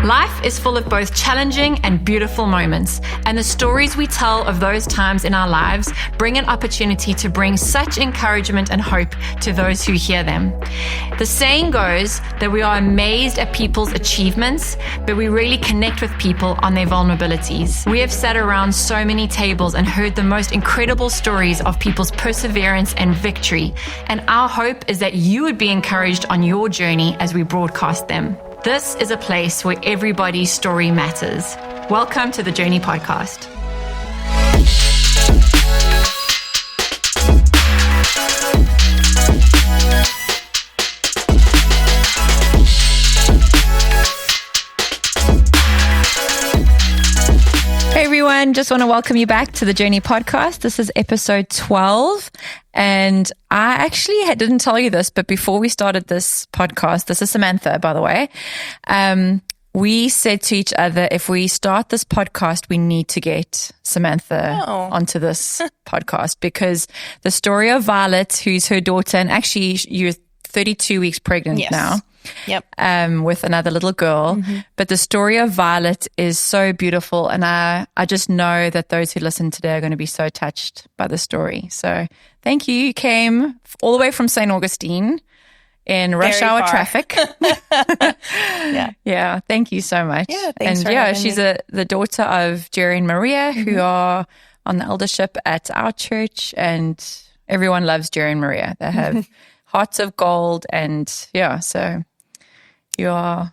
Life is full of both challenging and beautiful moments, and the stories we tell of those times in our lives bring an opportunity to bring such encouragement and hope to those who hear them. The saying goes that we are amazed at people's achievements, but we really connect with people on their vulnerabilities. We have sat around so many tables and heard the most incredible stories of people's perseverance and victory, and our hope is that you would be encouraged on your journey as we broadcast them. This is a place where everybody's story matters. Welcome to the Journey Podcast. Hey everyone, just want to welcome you back to the Journey Podcast. This is episode 12. And I actually didn't tell you this, but before we started this podcast, this is Samantha, by the way, we said to each other, if we start this podcast, we need to get Samantha onto this podcast, because the story of Violet, who's her daughter, and actually you're 32 weeks pregnant now. Yep. With another little girl. Mm-hmm. But the story of Violet is so beautiful. And I just know that those who listen today are going to be so touched by the story. So thank you. You came all the way from St. Augustine in rush hour traffic. Yeah. Thank you so much. Yeah, thanks for having she's me. The daughter of Jerry and Maria, who are on the eldership at our church. And everyone loves Jerry and Maria. They have hearts of gold. And so you are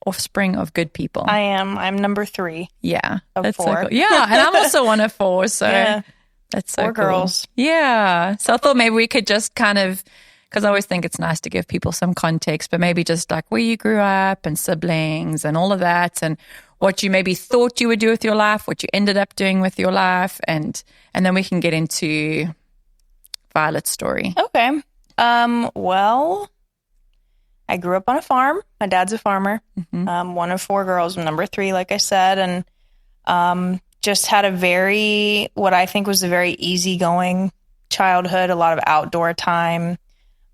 offspring of good people. I am. I'm number 3. Yeah. Of 4. So cool. Yeah. And I'm also one of 4. So that's so 4 cool. girls. Yeah. So I thought maybe we could just kind of, because I always think it's nice to give people some context, but maybe just like where you grew up and siblings and all of that, and what you maybe thought you would do with your life, what you ended up doing with your life. And then we can get into Violet's story. Okay. Well, I grew up on a farm. My dad's a farmer. Mm-hmm. One of 4 girls, number 3, like I said, and just had what I think was a very easygoing childhood, a lot of outdoor time.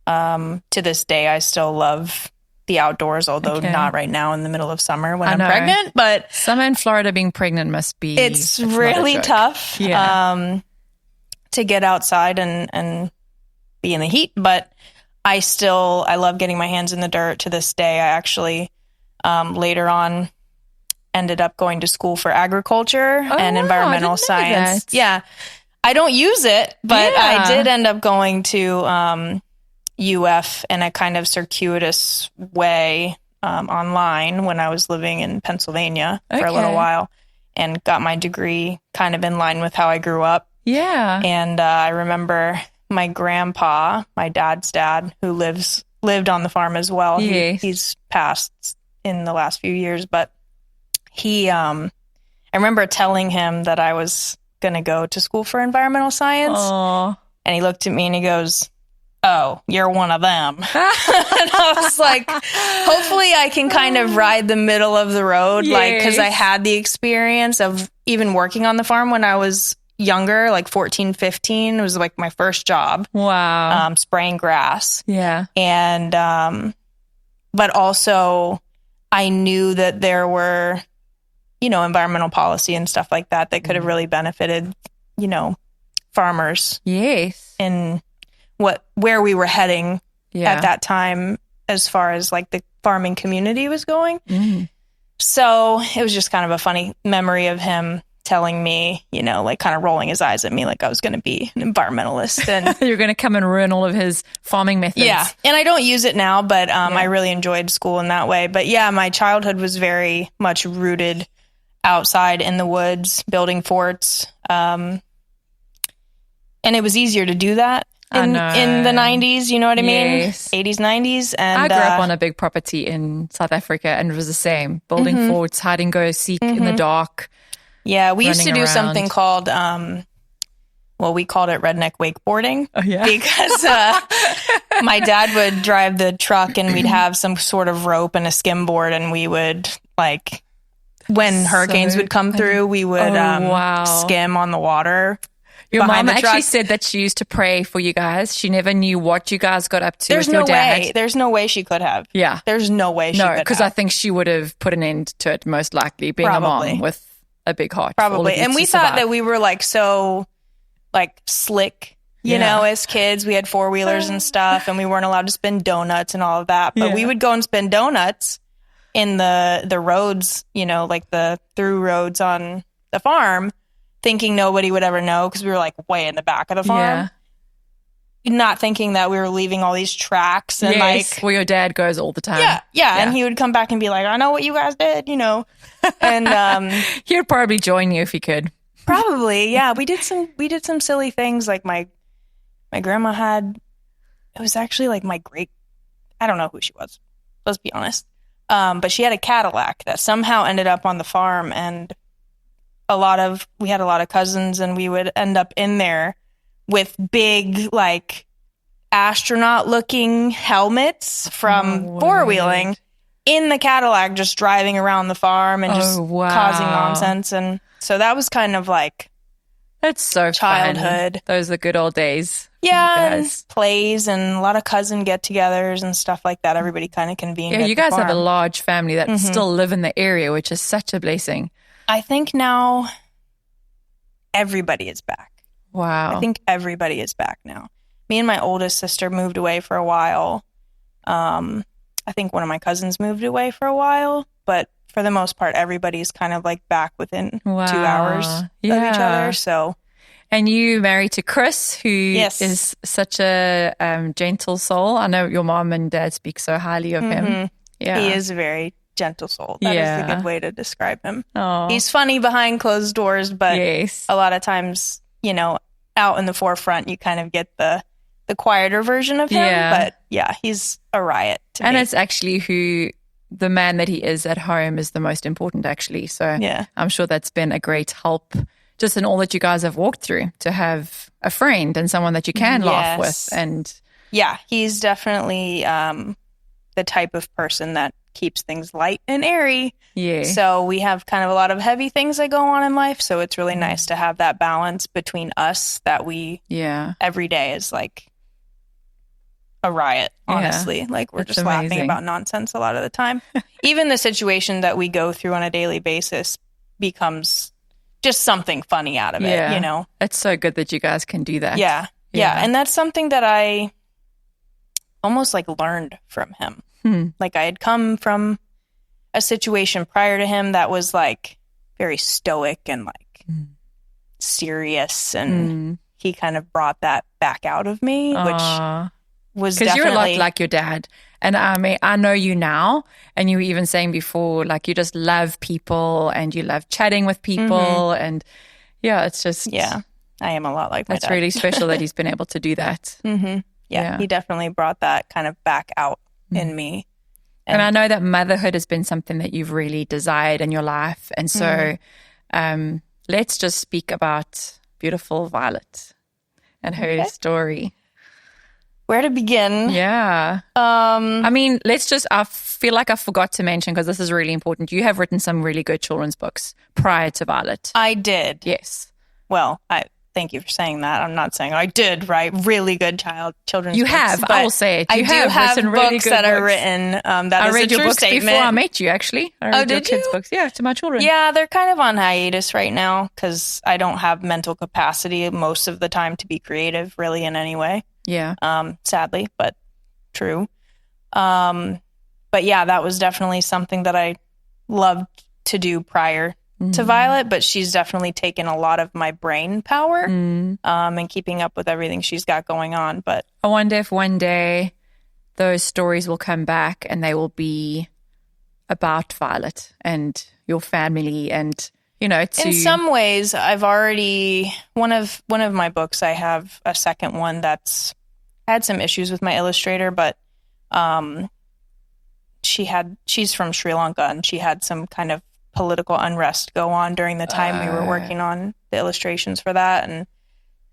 To this day, I still love the outdoors, although not right now in the middle of summer when I'm pregnant. But summer in Florida, being pregnant must be... It's really tough to get outside and be in the heat, but I love getting my hands in the dirt to this day. I actually later on ended up going to school for agriculture and environmental science. Yeah. I don't use it, but I did end up going to UF in a kind of circuitous way online when I was living in Pennsylvania for a little while, and got my degree kind of in line with how I grew up. Yeah. And I remember my grandpa, my dad's dad, who lived on the farm as well. Yes. He's passed in the last few years, but I remember telling him that I was going to go to school for environmental science. Aww. And he looked at me and he goes, "Oh, you're one of them." And I was like, hopefully I can kind of ride the middle of the road, because I had the experience of even working on the farm when I was younger, like 14, 15. It was like my first job. Wow. Spraying grass. Yeah. And, but also I knew that there were, environmental policy and stuff like that could have really benefited, farmers. Yes. In where we were heading at that time, as far as like the farming community was going. Mm. So it was just kind of a funny memory of him telling me, like kind of rolling his eyes at me like I was going to be an environmentalist. And you're going to come and ruin all of his farming methods. Yeah. And I don't use it now, but I really enjoyed school in that way. But my childhood was very much rooted outside in the woods, building forts. And it was easier to do that in the 90s, you know what I mean? Yes. 80s, 90s. And I grew up on a big property in South Africa, and it was the same. Building forts, hide and go seek in the dark. Yeah, we used to do something called, we called it redneck wakeboarding. Oh, yeah. Because my dad would drive the truck and we'd have some sort of rope and a skimboard, and we would, when hurricanes would come through, we would skim on the water. Your behind mom the truck. actually said that she used to pray for you guys. She never knew what you guys got up to There's with no your dad. way. There's no way she could have. Yeah. There's no way she could have. No, because I think she would have put an end to it, most likely, being Probably. a mom with a big heart. Probably. And we thought that we were like so like slick, you know, as kids. We had four-wheelers and stuff, and we weren't allowed to spin donuts and all of that. But we would go and spin donuts in the roads, you know, like the through roads on the farm, thinking nobody would ever know because we were like way in the back of the farm. Not thinking that we were leaving all these tracks and like where your dad goes all the time. Yeah. And he would come back and be like, I know what you guys did, you know. And he would probably join you if he could. Probably, yeah. We did some silly things. Like my grandma had, it was actually like I don't know who she was, let's be honest. But she had a Cadillac that somehow ended up on the farm, and we had a lot of cousins, and we would end up in there with big, like, astronaut-looking helmets from four-wheeling in the Cadillac, just driving around the farm and just causing nonsense. And so that was kind of like that's so childhood. Fun. Those are the good old days. Yeah, and plays and a lot of cousin get-togethers and stuff like that. Everybody kind of convened. Yeah, at you the guys farm. have a large family that still live in the area, which is such a blessing. I think now everybody is back. Wow. I think everybody is back now. Me and my oldest sister moved away for a while. I think one of my cousins moved away for a while, but for the most part, everybody's kind of like back within 2 hours of each other. So, and you married to Chris, who is such a gentle soul. I know your mom and dad speak so highly of him. Yeah, he is a very gentle soul. That is a good way to describe him. Oh. He's funny behind closed doors, but a lot of times, you know, out in the forefront, you kind of get the quieter version of him. But yeah, he's a riot to me. It's actually the man that he is at home is the most important, actually. So I'm sure that's been a great help just in all that you guys have walked through, to have a friend and someone that you can laugh with. And yeah, he's definitely the type of person that keeps things light and airy. Yeah. So we have kind of a lot of heavy things that go on in life. So it's really nice to have that balance between us that we every day is like a riot, honestly. Like we're just laughing about nonsense a lot of the time. Even the situation that we go through on a daily basis becomes just something funny out of it, you know? It's so good that you guys can do that. Yeah. And that's something that I almost like learned from him. Like I had come from a situation prior to him that was like very stoic and like serious, and he kind of brought that back out of me, which was because you're a lot like your dad. And I mean, I know you now, and you were even saying before, like you just love people and you love chatting with people, and it's just I am a lot like my dad. That's really special that he's been able to do that. Yeah, he definitely brought that kind of back out in me. And I know that motherhood has been something that you've really desired in your life. And so let's just speak about beautiful Violet and her story. Where to begin? Yeah. I mean, I feel like I forgot to mention, because this is really important. You have written some really good children's books prior to Violet. I did. Yes. Well, thank you for saying that. I'm not saying I did write really good children's you books. You have. I will say it. I do have written books really good that are written. I read your books statement. before I met you, actually. I read your kids' books. Yeah, to my children. Yeah, they're kind of on hiatus right now because I don't have mental capacity most of the time to be creative, really, in any way. Yeah. Sadly, but true. But yeah, that was definitely something that I loved to do prior to Violet, but she's definitely taken a lot of my brain power and keeping up with everything she's got going on. But I wonder if one day those stories will come back and they will be about Violet and your family, and you know, in some ways, I've already one of my books. I have a second one that's had some issues with my illustrator, but she's from Sri Lanka, and she had some kind of political unrest go on during the time we were working on the illustrations for that.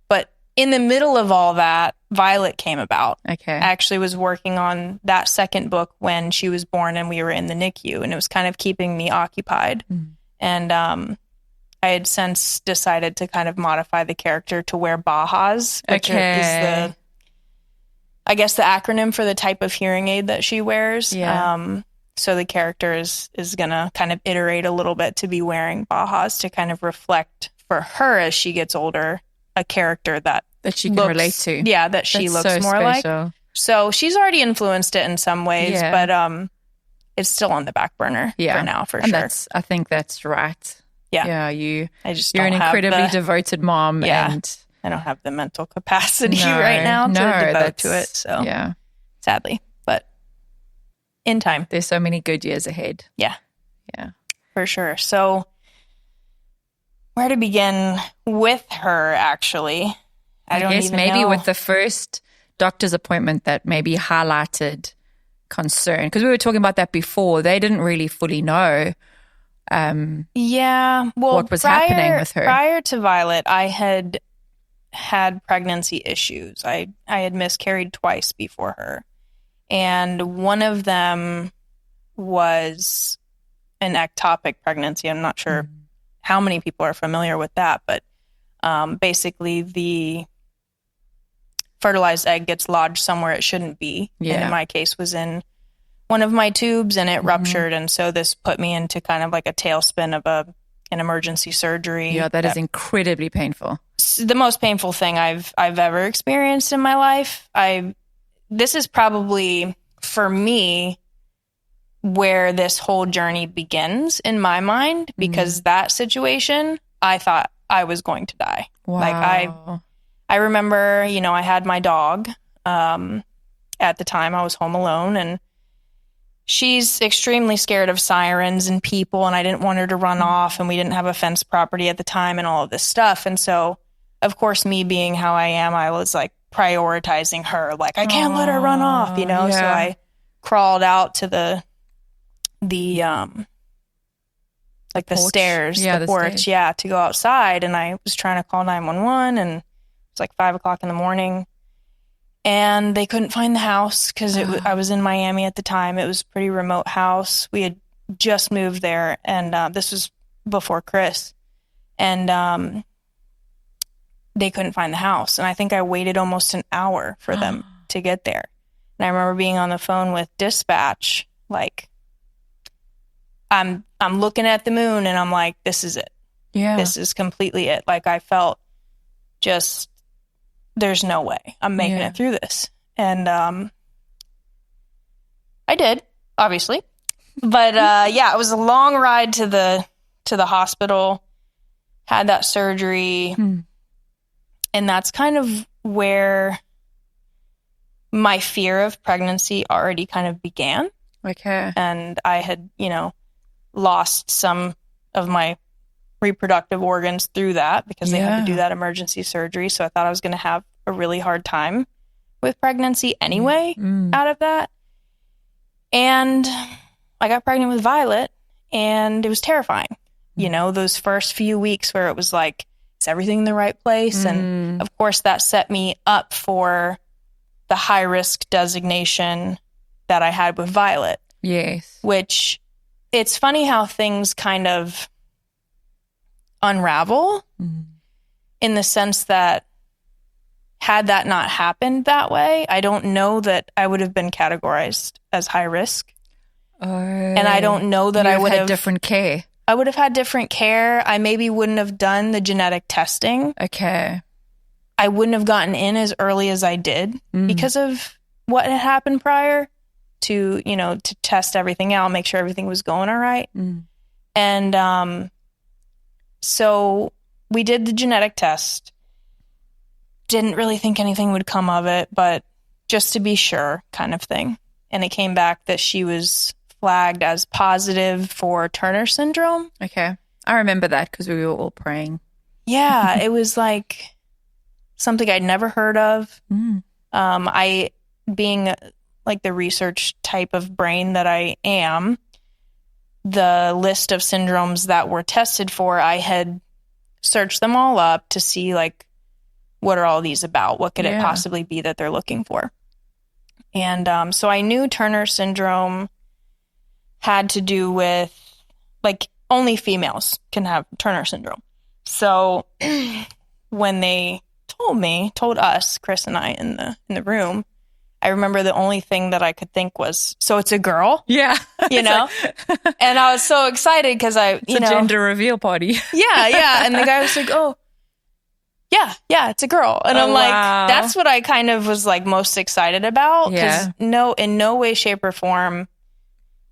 But in the middle of all that, Violet came about. Okay. I actually was working on that second book when she was born and we were in the NICU, and it was kind of keeping me occupied. And I had since decided to kind of modify the character to wear Bajas, which is the, I guess, the acronym for the type of hearing aid that she wears. Yeah. So the character is going to kind of iterate a little bit to be wearing Bajas to kind of reflect for her as she gets older, a character that she can relate to. Yeah, that she looks so more special. Like. So she's already influenced it in some ways, but it's still on the back burner for now, for sure. I think that's right. Yeah. You're an incredibly devoted mom. Yeah. And I don't have the mental capacity right now to devote to it. So sadly, but in time. There's so many good years ahead. Yeah. For sure. So where to begin with her, actually? I guess maybe know. With the first doctor's appointment that maybe highlighted concern, because we were talking about that before. They didn't really fully know what was happening with her. Prior to Violet, I had pregnancy issues. I had miscarried twice before her, and one of them was an ectopic pregnancy. I'm not sure how many people are familiar with that, but basically the fertilized egg gets lodged somewhere it shouldn't be. And in my case was in one of my tubes, and it ruptured. And so this put me into kind of like a tailspin of an emergency surgery. Yeah, that is incredibly painful. The most painful thing I've ever experienced in my life. This is probably, for me, where this whole journey begins in my mind, because that situation, I thought I was going to die. Wow. Like I remember, I had my dog. At the time I was home alone, and she's extremely scared of sirens and people, and I didn't want her to run off, and we didn't have a fenced property at the time and all of this stuff. And so, of course, me being how I am, I was like prioritizing her. Like, I can't let her run off, So I crawled out to the stairs, the porch, to go outside. And I was trying to call 911, and it's like 5:00 in the morning, and they couldn't find the house because I was in Miami at the time. It was a pretty remote house. We had just moved there, and this was before Chris, and they couldn't find the house. And I think I waited almost an hour for them to get there. And I remember being on the phone with dispatch, like, I'm looking at the moon, and I'm like, this is it. Yeah. This is completely it. Like, I felt just, there's no way I'm making it through this. And I did, obviously. But it was a long ride to the hospital, had that surgery. And that's kind of where my fear of pregnancy already kind of began. Okay. And I had, lost some of my reproductive organs through that, because they had to do that emergency surgery. So I thought I was going to have a really hard time with pregnancy anyway out of that. And I got pregnant with Violet, and it was terrifying. Those first few weeks where it was like, is everything in the right place? And of course that set me up for the high risk designation that I had with Violet. Yes. Which, it's funny how things kind of unravel in the sense that, had that not happened that way, I don't know that I would have been categorized as high risk. And I don't know that I would have had different care. I would have had different care. I maybe wouldn't have done the genetic testing. Okay. I wouldn't have gotten in as early as I did because of what had happened prior to, to test everything out, make sure everything was going all right. And so we did the genetic test. Didn't really think anything would come of it, but just to be sure, kind of thing. And it came back that she was flagged as positive for Turner syndrome. Okay. I remember that because we were all praying. Yeah, it was like something I'd never heard of. I, being like the research type of brain that I am, the list of syndromes that were tested for, I had searched them all up to see, like, what are all these about? What could it possibly be that they're looking for? And so I knew Turner syndrome had to do with, like, only females can have Turner syndrome. So when they told us, Chris and I in the room, I remember the only thing that I could think was, so it's a girl? Yeah. You know? And I was so excited because it's a gender reveal party. Yeah. And the guy was like, oh, yeah, it's a girl. And I'm like, that's what I kind of was like most excited about. Because in no way, shape, or form,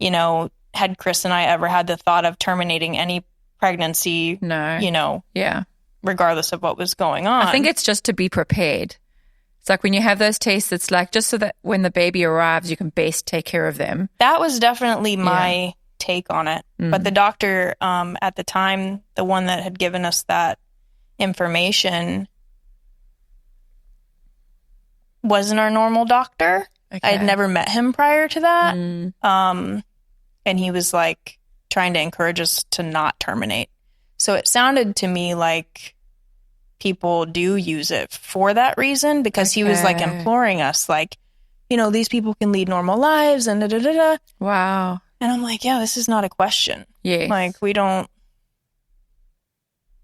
you know, had Chris and I ever had the thought of terminating any pregnancy. No. You know. Yeah. Regardless of what was going on. I think it's just to be prepared. It's like when you have those tests, it's like just so that when the baby arrives, you can best take care of them. That was definitely my take on it. But the doctor at the time, the one that had given us that information, wasn't our normal doctor. Okay. I had never met him prior to that. And he was like trying to encourage us to not terminate. So it sounded to me like people do use it for that reason, because he was like imploring us, like, you know, these people can lead normal lives and da-da-da-da. Wow. And I'm like, yeah, this is not a question. Yeah. Like, we're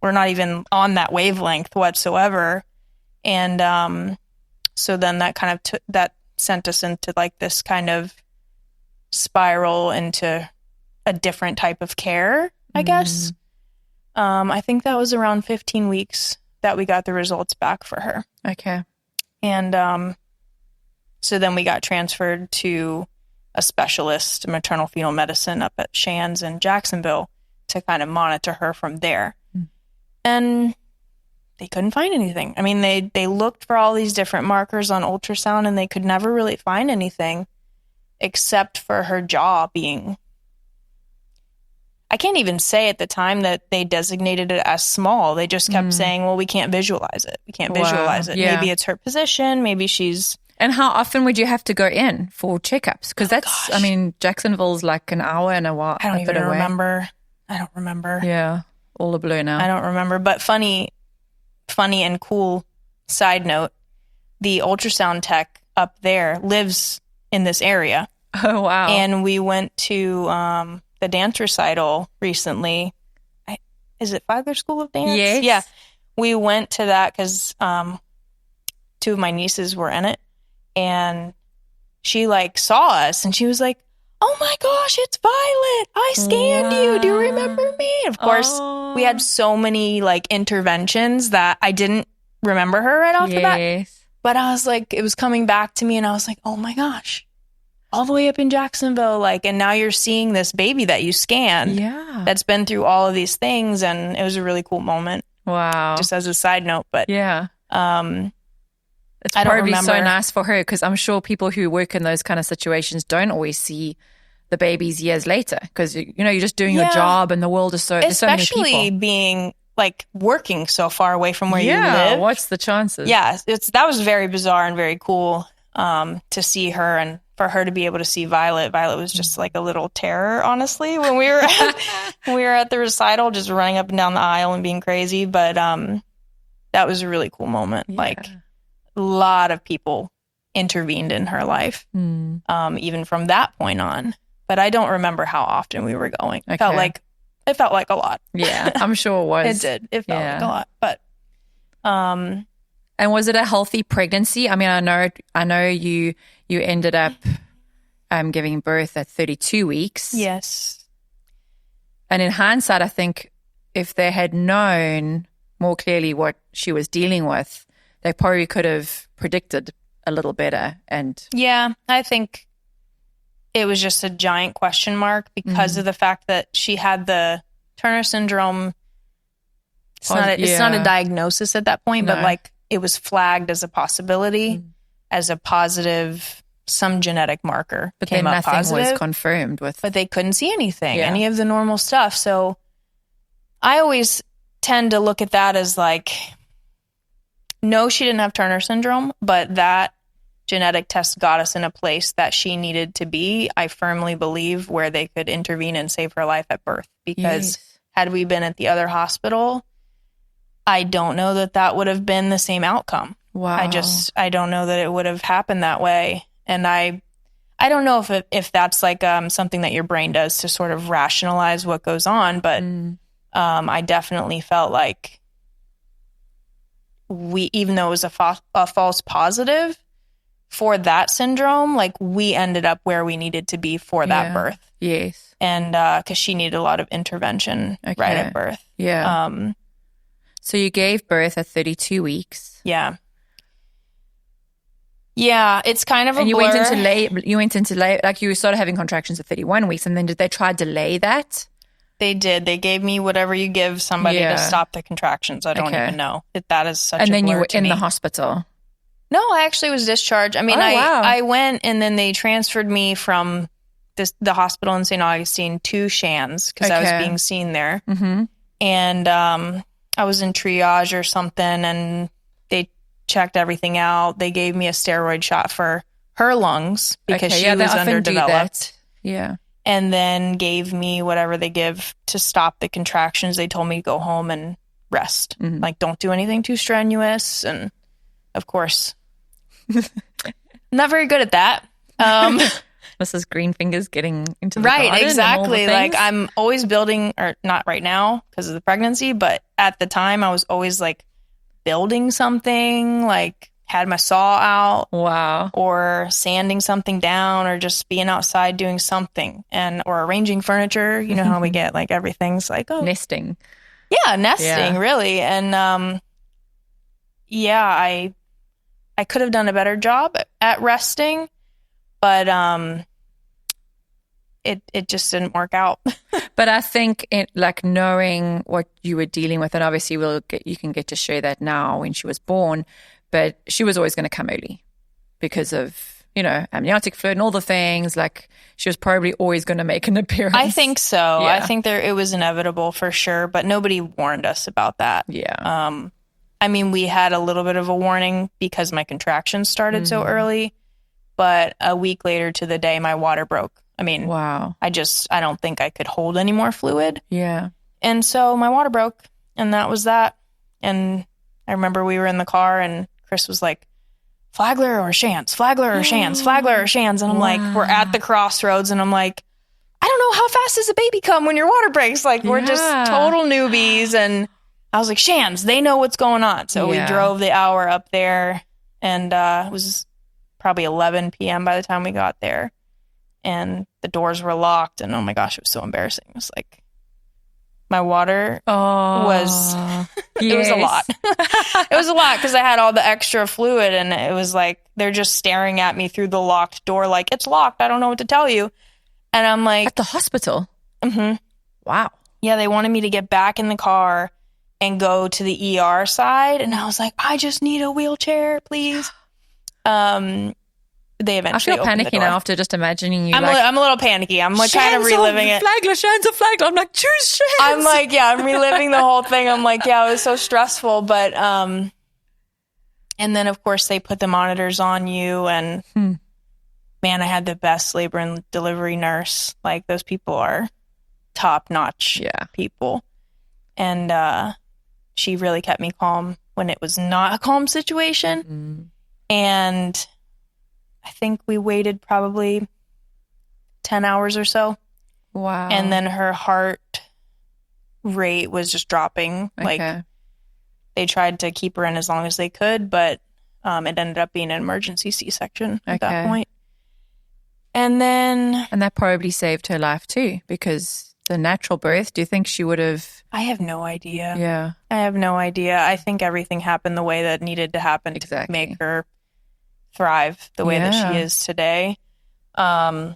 not even on that wavelength whatsoever. And so then that kind of that sent us into like this kind of spiral into a different type of care, I guess. I think that was around 15 weeks that we got the results back for her. Okay. And so then we got transferred to a specialist, maternal fetal medicine up at Shands in Jacksonville, to kind of monitor her from there. And they couldn't find anything. I mean, they looked for all these different markers on ultrasound, and they could never really find anything except for her jaw being... I can't even say at the time that they designated it as small. They just kept saying, well, we can't visualize it. We can't visualize it. Yeah. Maybe it's her position. Maybe she's... And how often would you have to go in for checkups? Because I mean, Jacksonville's like an hour and a while. I don't even remember. I don't remember. Yeah. All a blur now. I don't remember. But funny and cool side note, the ultrasound tech up there lives in this area. Oh, wow. And we went to... the dance recital recently. Is it Flagler School of Dance? Yes. Yeah. We went to that because two of my nieces were in it. And she like saw us and she was like, oh my gosh, it's Violet. I scanned you. Do you remember me? Of course, we had so many like interventions that I didn't remember her right off the bat. But I was like, it was coming back to me and I was like, oh my gosh. All the way up in Jacksonville, like, and now you're seeing this baby that you scanned. Yeah. That's been through all of these things, and it was a really cool moment. Wow. Just as a side note, but yeah. It's probably so nice for her, because I'm sure people who work in those kind of situations don't always see the babies years later, because you know, you're just doing your job and the world is there's so many people. Especially being like working so far away from where you live. What's the chances? Yeah, that was very bizarre and very cool to see her, and for her to be able to see Violet. Violet was just like a little terror, honestly, when we were at the recital, just running up and down the aisle and being crazy. But that was a really cool moment. Yeah. Like, a lot of people intervened in her life, even from that point on. But I don't remember how often we were going. Okay. It felt like a lot. Yeah, I'm sure it was. It did. It felt like a lot. But and was it a healthy pregnancy? I mean, I know you ended up giving birth at 32 weeks. Yes. And in hindsight, I think if they had known more clearly what she was dealing with, they probably could have predicted a little better. And yeah, I think it was just a giant question mark because of the fact that she had the Turner syndrome. It's not a diagnosis at that point, but like it was flagged as a possibility, as a positive, some genetic marker. But came then up nothing positive, was confirmed with. But they couldn't see anything, any of the normal stuff. So I always tend to look at that as like, no, she didn't have Turner syndrome, but that genetic test got us in a place that she needed to be, I firmly believe, where they could intervene and save her life at birth. Because had we been at the other hospital, I don't know that would have been the same outcome. Wow. I don't know that it would have happened that way. And I don't know if that's like something that your brain does to sort of rationalize what goes on, but I definitely felt like even though it was a false positive for that syndrome, like we ended up where we needed to be for that birth. Yes. And because she needed a lot of intervention right at birth. Yeah. So you gave birth at 32 weeks. Yeah. Yeah, it's kind of a blur. You went into labor, like you started having contractions at 31 weeks, and then did they try to delay that? They did. They gave me whatever you give somebody to stop the contractions. I don't even know. That is such a blur to me. And then you were in the hospital? No, I actually was discharged. I mean, I went and then they transferred me from the hospital in St. Augustine to Shands because I was being seen there. Mm-hmm. And I was in triage or something, and they checked everything out. They gave me a steroid shot for her lungs because she was underdeveloped. Yeah. And then gave me whatever they give to stop the contractions. They told me to go home and rest. Mm-hmm. Like, don't do anything too strenuous. And of course, not very good at that. Mrs. Greenfinger's getting into the right, garden exactly. And all the like I'm always building, or not right now because of the pregnancy, but at the time I was always like building something, like had my saw out. Wow. Or sanding something down, or just being outside doing something, or arranging furniture. You know how we get like everything's like, oh, nesting. Yeah, nesting, really. And I could have done a better job at resting, but it just didn't work out. But I think like knowing what you were dealing with, and obviously you can get to share that now when she was born, but she was always going to come early because of, amniotic fluid and all the things. Like she was probably always going to make an appearance. I think so. Yeah. I think it was inevitable for sure, but nobody warned us about that. Yeah. I mean, we had a little bit of a warning because my contractions started so early, but a week later to the day, my water broke. I mean, wow. I don't think I could hold any more fluid. Yeah. And so my water broke, and that was that. And I remember we were in the car and Chris was like, Flagler or Shands, Flagler or Shands, Flagler or Shands. And I'm like, we're at the crossroads, and I'm like, I don't know, how fast does a baby come when your water breaks? Like, we're just total newbies. And I was like, Shands, they know what's going on. So we drove the hour up there, and it was probably 11 p.m. by the time we got there. And the doors were locked, and oh my gosh, it was so embarrassing. It was like, my water was, it was a lot. It was a lot because I had all the extra fluid, and it was like, they're just staring at me through the locked door like, it's locked, I don't know what to tell you. And I'm like... At the hospital? Mm-hmm. Wow. Yeah, they wanted me to get back in the car and go to the ER side, and I was like, I just need a wheelchair, please. They eventually I feel panicky now after just imagining you. I'm a little panicky. I'm like kind of reliving it. Flagler, Shands of Flagler. I'm like, choose Shands. I'm like, I'm reliving the whole thing. I'm like, it was so stressful. But, and then of course they put the monitors on you, and man, I had the best labor and delivery nurse. Like, those people are top notch people. And, she really kept me calm when it was not a calm situation. Mm-hmm. And I think we waited probably 10 hours or so. Wow. And then her heart rate was just dropping. Okay. Like, they tried to keep her in as long as they could, but it ended up being an emergency C-section at that point. And that probably saved her life too, because the natural birth, do you think she would have... I have no idea. Yeah. I have no idea. I think everything happened the way that needed to happen to make her thrive the way that she is today. But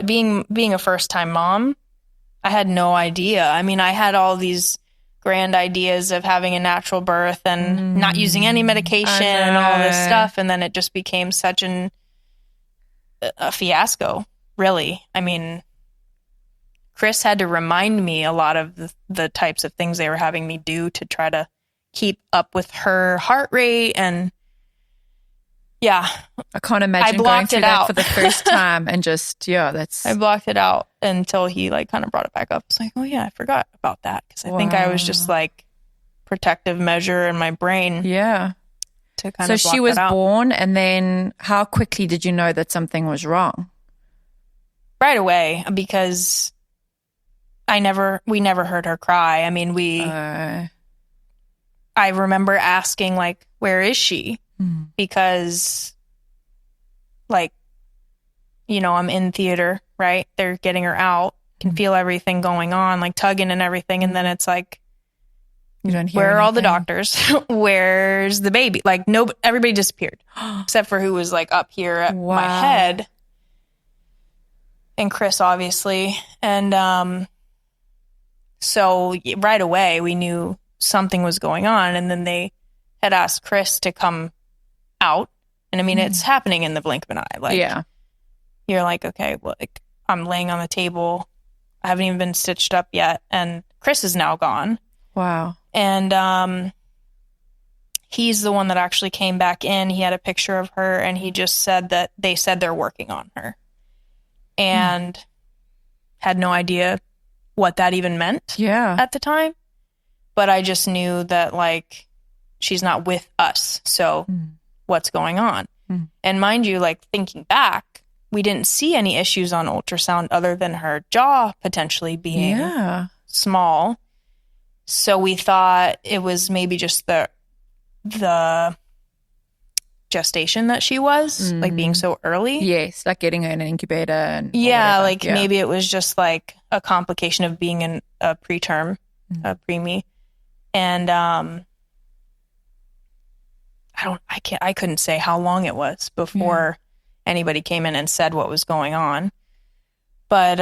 being a first-time mom, I had no idea. I mean, I had all these grand ideas of having a natural birth and not using any medication and all this stuff, and then it just became such a fiasco, really. I mean, Chris had to remind me a lot of the types of things they were having me do to try to keep up with her heart rate. And I can't imagine going through that for the first time and just, I blocked it out until he like kind of brought it back up. It's like, oh yeah, I forgot about that. Because I think I was just like protective measure in my brain. Yeah. To kind of So she was born, and then how quickly did you know that something was wrong? Right away, because we never heard her cry. I mean, I remember asking, like, where is she? Because, like, you know, I'm in theater, right? They're getting her out. Can feel everything going on, like tugging and everything. And then it's like, you don't hear where are all the anything. doctors? Where's the baby? Like, everybody disappeared except for who was like up here at my head, and Chris, obviously. And so right away we knew something was going on. And then they had asked Chris to come out. And I mean, it's happening in the blink of an eye. Like, you're like, okay, well, like, I'm laying on the table. I haven't even been stitched up yet. And Chris is now gone. Wow. And he's the one that actually came back in. He had a picture of her, and he just said that they said they're working on her. And had no idea what that even meant at the time. But I just knew that, like, she's not with us. So what's going on? And mind you, like, thinking back, we didn't see any issues on ultrasound other than her jaw potentially being small. So we thought it was maybe just the gestation that she was, like, being so early. Yes, like getting her in an incubator. And Maybe it was just like a complication of being in a preterm, a preemie. And I couldn't say how long it was before anybody came in and said what was going on. But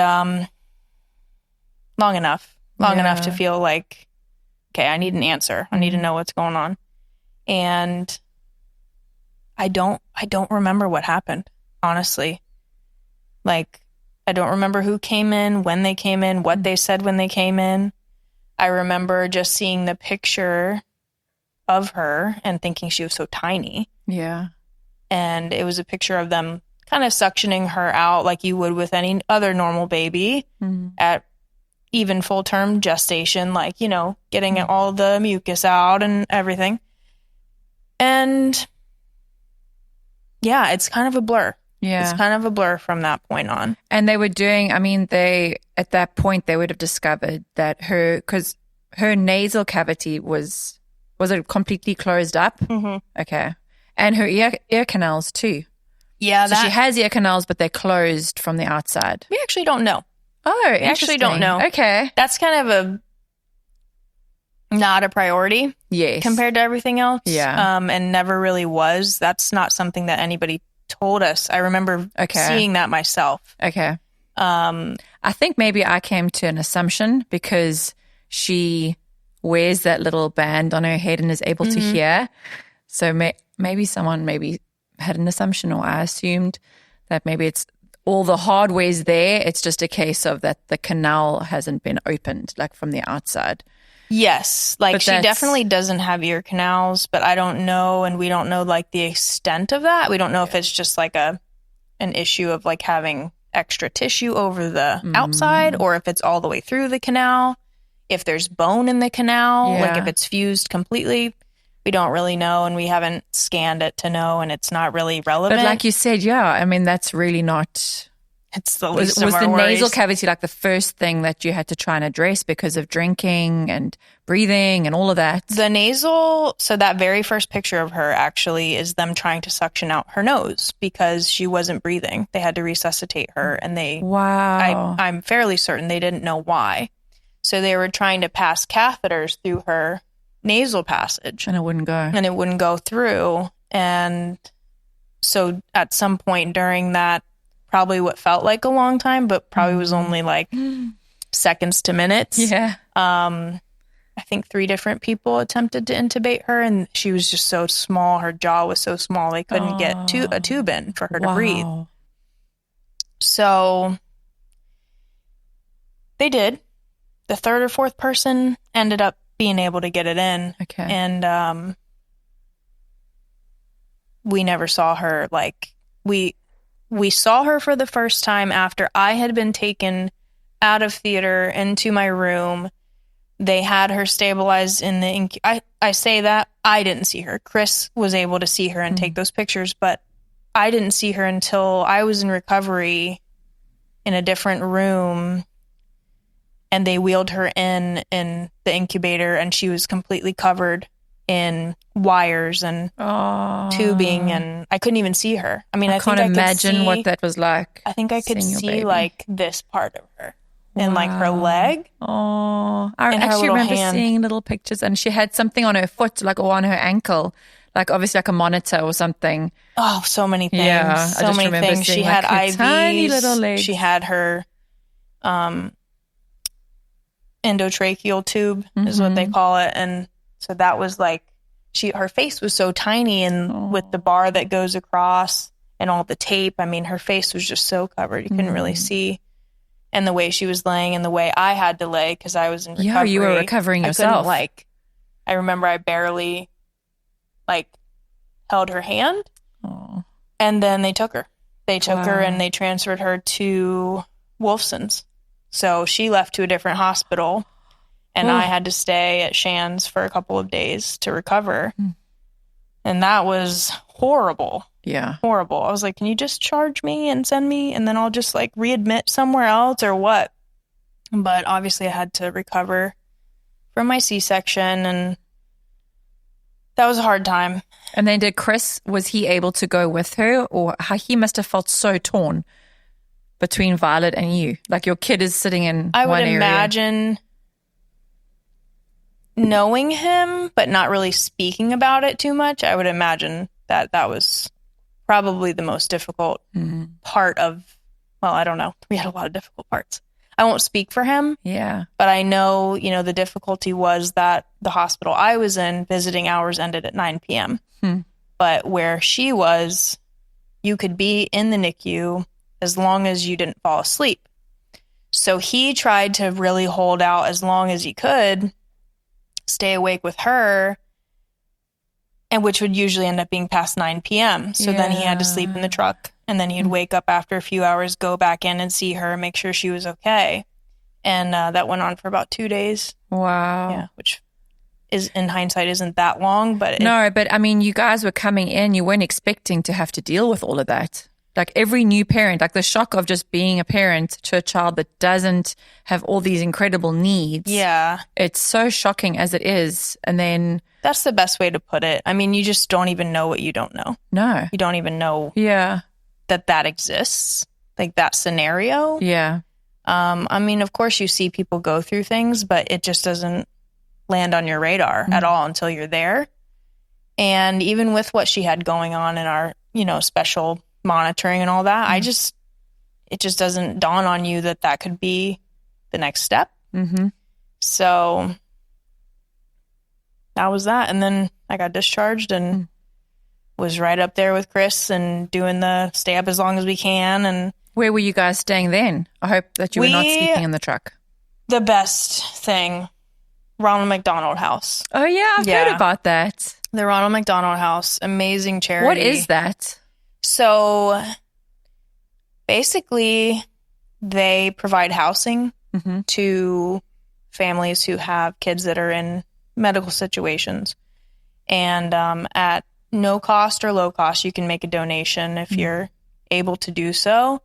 long enough to feel like, okay, I need an answer. I need to know what's going on. And I don't remember what happened, honestly. Like, I don't remember who came in, when they came in, what they said when they came in. I remember just seeing the picture of her and thinking she was so tiny. Yeah. And it was a picture of them kind of suctioning her out like you would with any other normal baby at even full-term gestation, like, you know, getting all the mucus out and everything. And yeah, it's kind of a blur. Yeah. It's kind of a blur from that point on. And they were doing, I mean, at that point, they would have discovered that because her nasal cavity was it completely closed up? Okay. And her ear canals too. Yeah. So she has ear canals, but they're closed from the outside. We actually don't know. Oh, interesting. We actually don't know. Okay. That's kind of not a priority. Yes. Compared to everything else. Yeah. And never really was. That's not something that anybody told us. I remember seeing that myself. Okay. I think maybe I came to an assumption because she wears that little band on her head and is able to hear. So maybe someone had an assumption, or I assumed that maybe it's all the hardware's there. It's just a case of that the canal hasn't been opened, like from the outside. Yes. Like, she definitely doesn't have ear canals, but I don't know, and we don't know, like, the extent of that. We don't know if it's just like an issue of, like, having extra tissue over the outside, or if it's all the way through the canal, if there's bone in the canal, like if it's fused completely. We don't really know, and we haven't scanned it to know, and it's not really relevant. But like you said, I mean, that's really not... It's the least of was our the worries. nasal cavity like the first thing that you had to try and address because of drinking and breathing and all of that? The nasal, so that very first picture of her actually is them trying to suction out her nose because she wasn't breathing. They had to resuscitate her, and I'm fairly certain they didn't know why. So they were trying to pass catheters through her nasal passage. And it wouldn't go. And it wouldn't go through. And so at some point during that, probably what felt like a long time, but probably was only like seconds to minutes. Yeah. I think 3 different people attempted to intubate her, and she was just so small. Her jaw was so small, they couldn't get a tube in for her to breathe. So they did. The 3rd or 4th person ended up being able to get it in. Okay. And we never saw her. Like, we saw her for the first time after I had been taken out of theater into my room. They had her stabilized in the I say that I didn't see her. Chris was able to see her and take those pictures, but I didn't see her until I was in recovery in a different room, and they wheeled her in the incubator, and she was completely covered in wires and tubing, and I couldn't even see her. I mean, I can't think imagine what that was like. I think I could see like this part of her and like her leg. Oh, I actually remember seeing little pictures, and she had something on her foot, like, or on her ankle, like obviously like a monitor or something. Oh, so many things. Yeah, so many things. She had IVs. Tiny little legs. She had her endotracheal tube is what they call it, and so that was like her face was so tiny, and with the bar that goes across and all the tape, I mean, her face was just so covered you couldn't really see. And the way she was laying, and the way I had to lay because I was in recovery. Yeah, you were recovering yourself. I remember I barely held her hand. Oh. And then they took her. They took her and they transferred her to Wolfson's. So she left to a different hospital, and I had to stay at Shands for a couple of days to recover. And that was horrible. Yeah. Horrible. I was like, can you just charge me and send me, and then I'll just like readmit somewhere else or what? But obviously I had to recover from my C-section, and that was a hard time. And then did Chris, was he able to go with her, or how he must have felt so torn between Violet and you? Like your kid is sitting in one area. I would imagine, knowing him, but not really speaking about it too much, I would imagine that was probably the most difficult part of, well, I don't know. We had a lot of difficult parts. I won't speak for him. Yeah. But I know, the difficulty was that the hospital I was in, visiting hours ended at 9 p.m. But where she was, you could be in the NICU as long as you didn't fall asleep. So he tried to really hold out as long as he could, stay awake with her, and which would usually end up being past 9 p.m. So then he had to sleep in the truck, and then he'd wake up after a few hours, go back in and see her, make sure she was okay. And that went on for about 2 days. Wow. Yeah, which is, in hindsight, isn't that long. But but I mean, you guys were coming in, you weren't expecting to have to deal with all of that. Like every new parent, like the shock of just being a parent to a child that doesn't have all these incredible needs. Yeah. It's so shocking as it is. And then... That's the best way to put it. I mean, you just don't even know what you don't know. No. You don't even know that exists, like that scenario. Yeah. I mean, of course you see people go through things, but it just doesn't land on your radar at all until you're there. And even with what she had going on in our, special monitoring and all that, it just doesn't dawn on you that could be the next step. So that was that. And then I got discharged and was right up there with Chris and doing the stay up as long as we can. And where were you guys staying then? I hope that you were not sleeping in the truck. The best thing, Ronald McDonald House. Oh, yeah, I've heard about that. The Ronald McDonald House, amazing charity. What is that? So basically, they provide housing to families who have kids that are in medical situations. And at no cost or low cost, you can make a donation if you're able to do so.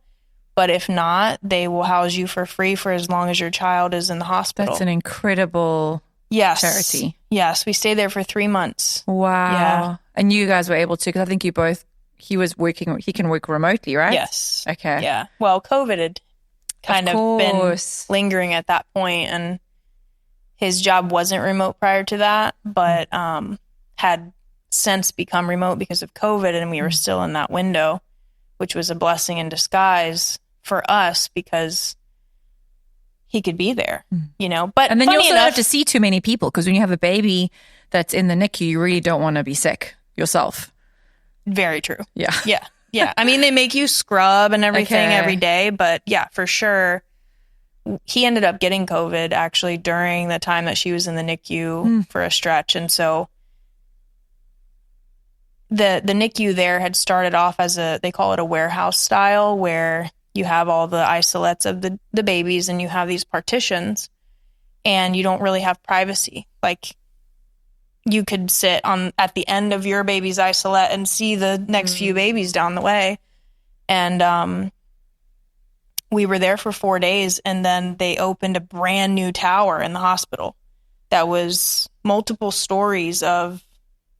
But if not, they will house you for free for as long as your child is in the hospital. That's an incredible charity. Yes, we stayed there for 3 months. Wow. Yeah. And you guys were able to, because I think he can work remotely, right? Yes. Okay. Yeah. Well, COVID had kind of been lingering at that point, and his job wasn't remote prior to that, but had since become remote because of COVID, and we were still in that window, which was a blessing in disguise for us because he could be there, But and then you also don't have to see too many people, because when you have a baby that's in the NICU, you really don't want to be sick yourself. Very true. Yeah. Yeah. Yeah. I mean, they make you scrub and everything every day, but yeah, for sure. He ended up getting COVID actually during the time that she was in the NICU for a stretch. And so the NICU there had started off as they call it a warehouse style, where you have all the isolates of the babies and you have these partitions and you don't really have privacy. Like you could sit at the end of your baby's isolate and see the next few babies down the way. And, we were there for 4 days, and then they opened a brand new tower in the hospital that was multiple stories of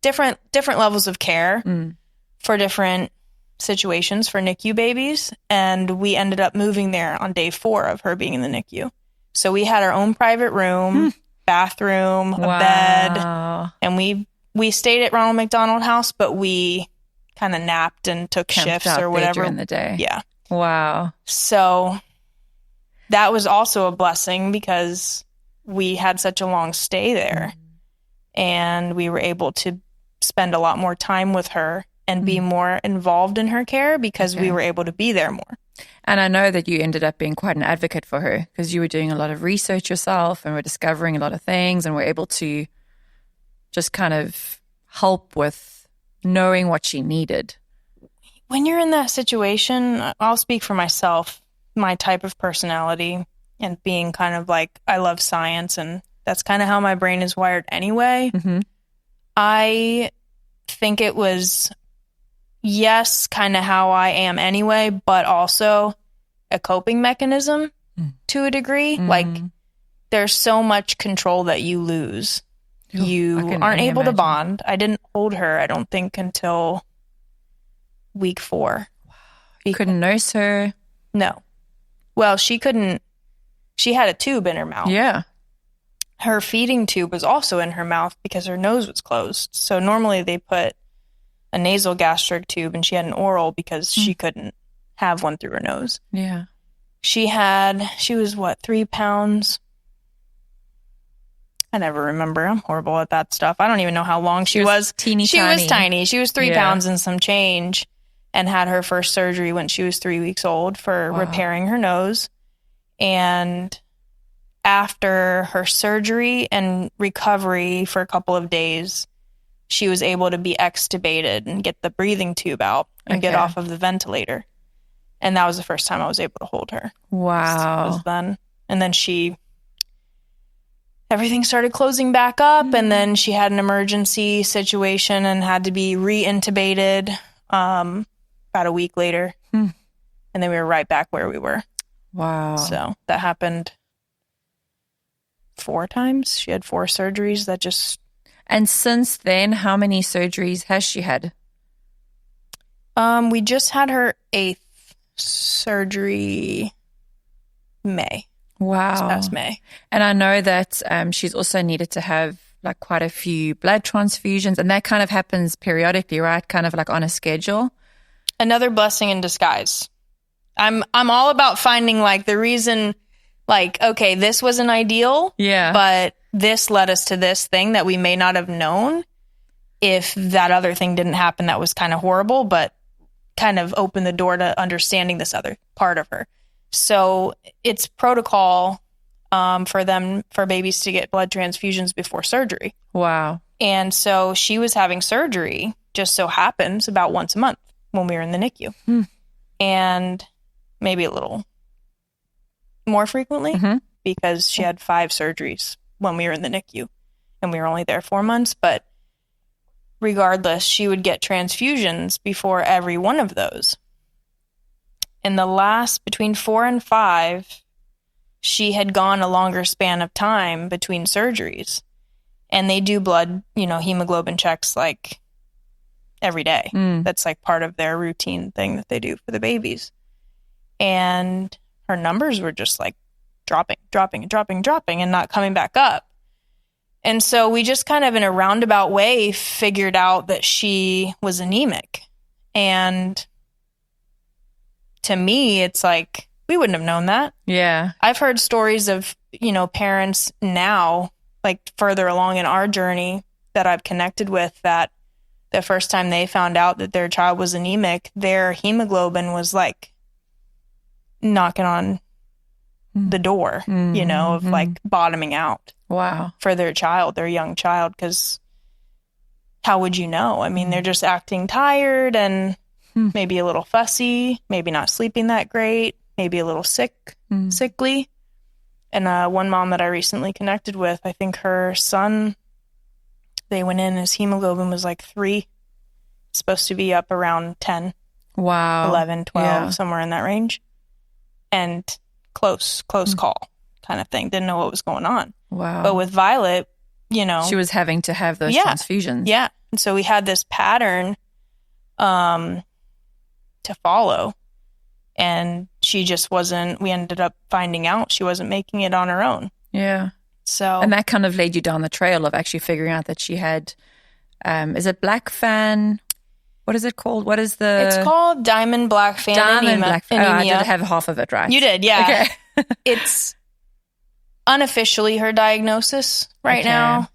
different levels of care for different situations for NICU babies. And we ended up moving there on day 4 of her being in the NICU. So we had our own private room, bathroom, a bed, and we stayed at Ronald McDonald House, but we kind of napped and took shifts or whatever during the day. Yeah. Wow. So that was also a blessing because we had such a long stay there, and we were able to spend a lot more time with her and be more involved in her care because we were able to be there more. And I know that you ended up being quite an advocate for her because you were doing a lot of research yourself and were discovering a lot of things and were able to just kind of help with knowing what she needed. When you're in that situation, I'll speak for myself, my type of personality and being kind of like, I love science and that's kind of how my brain is wired anyway. I think it was, yes, kind of how I am anyway, but also a coping mechanism to a degree. Like, there's so much control that you lose. You aren't able to bond. I didn't hold her, I don't think, until week 4. You couldn't nurse her? No. Well, she couldn't. She had a tube in her mouth. Yeah. Her feeding tube was also in her mouth because her nose was closed. So normally they put a nasal gastric tube and she had an oral because she couldn't have one through her nose. Yeah. She was what, 3 pounds? I never remember. I'm horrible at that stuff. I don't even know how long she was. Teeny she tiny. was tiny. She was 3 pounds and some change, and had her first surgery when she was 3 weeks old for repairing her nose. And after her surgery and recovery for a couple of days, she was able to be extubated and get the breathing tube out and get off of the ventilator. And that was the first time I was able to hold her. Wow. Was then. And then everything started closing back up, and then she had an emergency situation and had to be re-intubated about a week later. And then we were right back where we were. Wow. So that happened 4 times. She had 4 surgeries that just... And since then, how many surgeries has she had? We just had her 8th surgery May. Wow. This past May. And I know that she's also needed to have like quite a few blood transfusions, and that kind of happens periodically, right? Kind of like on a schedule. Another blessing in disguise. I'm all about finding like the reason, like, okay, this wasn't ideal, but this led us to this thing that we may not have known if that other thing didn't happen that was kind of horrible, but kind of opened the door to understanding this other part of her. So it's protocol for babies to get blood transfusions before surgery. Wow. And so she was having surgery, just so happens, about once a month when we were in the NICU. And maybe a little more frequently because she had 5 surgeries when we were in the NICU and we were only there 4 months. But regardless, she would get transfusions before every one of those. In the last, between 4 and 5, she had gone a longer span of time between surgeries. And they do blood, hemoglobin checks like every day. That's like part of their routine thing that they do for the babies. And her numbers were just like dropping and not coming back up. And so we just kind of in a roundabout way figured out that she was anemic. And to me, it's like, we wouldn't have known that. Yeah. I've heard stories of, parents now, like further along in our journey that I've connected with, that the first time they found out that their child was anemic, their hemoglobin was like knocking on the door, of like bottoming out. Wow. For their child, their young child, because how would you know? I mean, they're just acting tired and maybe a little fussy, maybe not sleeping that great, maybe a little sickly. And one mom that I recently connected with, I think her son, they went in, his hemoglobin was like 3. It's supposed to be up around 10. Wow. 11, 12, somewhere in that range. And close call kind of thing. Didn't know what was going on. Wow. But with Violet, she was having to have those transfusions. Yeah. And so we had this pattern to follow. And she just wasn't, we ended up finding out she wasn't making it on her own. Yeah. So. And that kind of led you down the trail of actually figuring out that she had, is it black fan? What is it called? What is the... It's called diamond black fan anemia. Oh, I did have half of it right. You did, yeah. Okay. It's unofficially her diagnosis right now.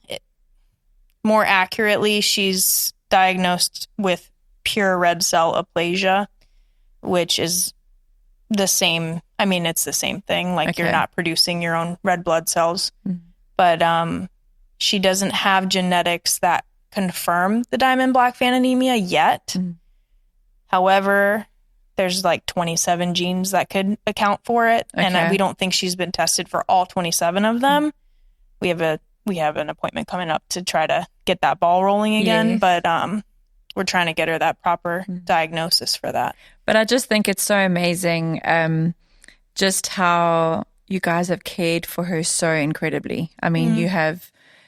More accurately, she's diagnosed with pure red cell aplasia, which is the same. I mean, it's the same thing. Like you're not producing your own red blood cells. But she doesn't have genetics that confirm the diamond black fan anemia yet. However, there's like 27 genes that could account for it. And we don't think she's been tested for all 27 of them. We have an appointment coming up to try to get that ball rolling again. But we're trying to get her that proper diagnosis for that. But I just think it's so amazing just how you guys have cared for her so incredibly. I mean,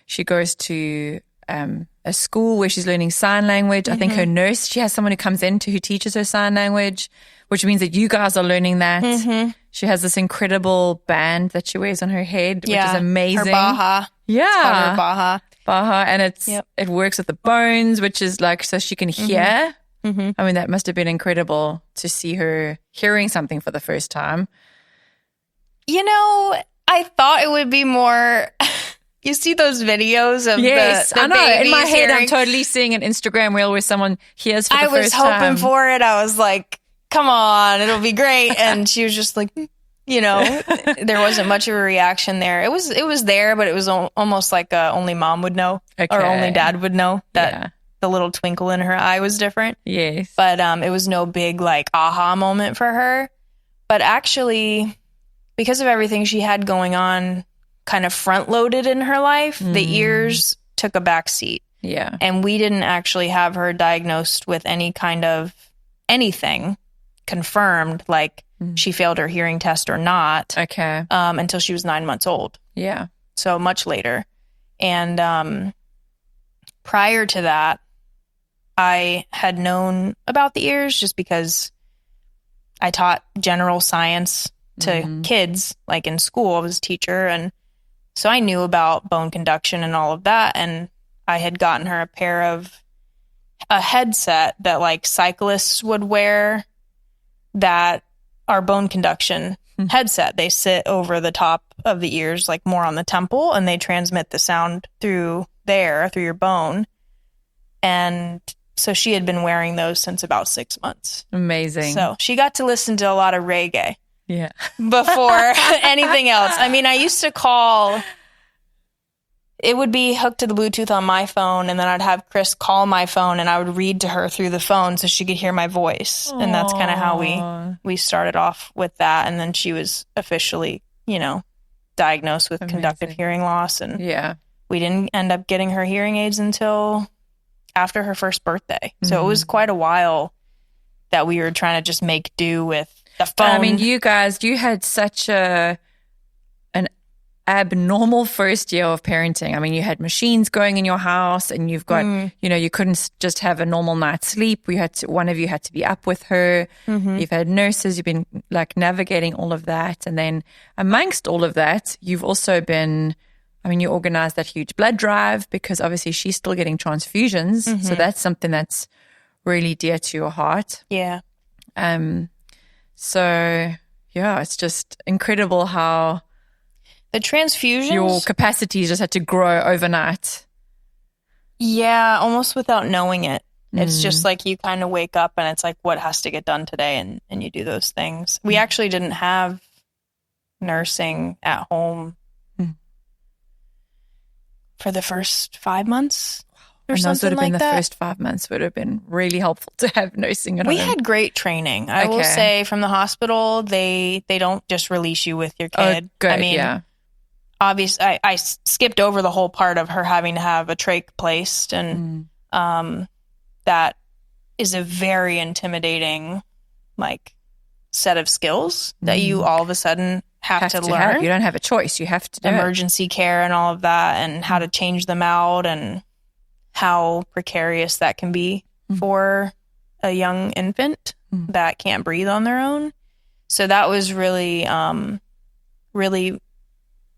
she goes to a school where she's learning sign language. I think her nurse, she has someone who comes in who teaches her sign language, which means that you guys are learning that. She has this incredible band that she wears on her head, which is amazing. Her Baha. Yeah. It's called her Baha. Baha, and it works with the bones, which is like so she can hear. I mean, that must have been incredible to see her hearing something for the first time. You know, I thought it would be more. You see those videos of the I know. In my head, hearing. I'm totally seeing an Instagram reel where someone hears for the first time. I was hoping for it. I was like, come on, it'll be great. And she was just like, you know, there wasn't much of a reaction there. It was there, but it was almost like only mom would know or only dad would know that the little twinkle in her eye was different. Yes. But it was no big like aha moment for her. But actually, because of everything she had going on, kind of front loaded in her life, the ears took a back seat. Yeah. And we didn't actually have her diagnosed with any kind of anything confirmed, like she failed her hearing test or not. Okay. Until she was 9 months old. Yeah. So much later. And prior to that, I had known about the ears just because I taught general science to kids, like in school. I was a teacher, and so I knew about bone conduction and all of that. And I had gotten her a headset that like cyclists would wear that are bone conduction headset. They sit over the top of the ears, like more on the temple, and they transmit the sound through your bone. And so she had been wearing those since about 6 months. Amazing. So she got to listen to a lot of reggae. Yeah. Before anything else. I mean, I used to call, it would be hooked to the Bluetooth on my phone, and then I'd have Chris call my phone, and I would read to her through the phone so she could hear my voice. Aww. And that's kind of how we started off with that. And then she was officially, diagnosed with conductive hearing loss. And we didn't end up getting her hearing aids until after her first birthday. So it was quite a while that we were trying to just make do with the phone. I mean, you had such an abnormal first year of parenting. I mean, you had machines going in your house, and you've got, you couldn't just have a normal night's sleep. One of you had to be up with her. You've had nurses. You've been like navigating all of that. And then amongst all of that, you've also been, you organized that huge blood drive because obviously she's still getting transfusions. So that's something that's really dear to your heart. Yeah. So, it's just incredible how the transfusions, your capacities just had to grow overnight. Yeah, almost without knowing it. It's just like you kind of wake up and it's like, what has to get done today? And you do those things. We actually didn't have nursing at home for the first 5 months. And those would have been the first 5 months would have been really helpful to have nursing at home. We had great training. I will say from the hospital, they don't just release you with your kid. Oh, good, obviously I skipped over the whole part of her having to have a trach placed. And that is a very intimidating set of skills that you all of a sudden have to learn. You don't have a choice. You have to do emergency care and all of that, and how to change them out, and how precarious that can be for a young infant that can't breathe on their own. So that was really, really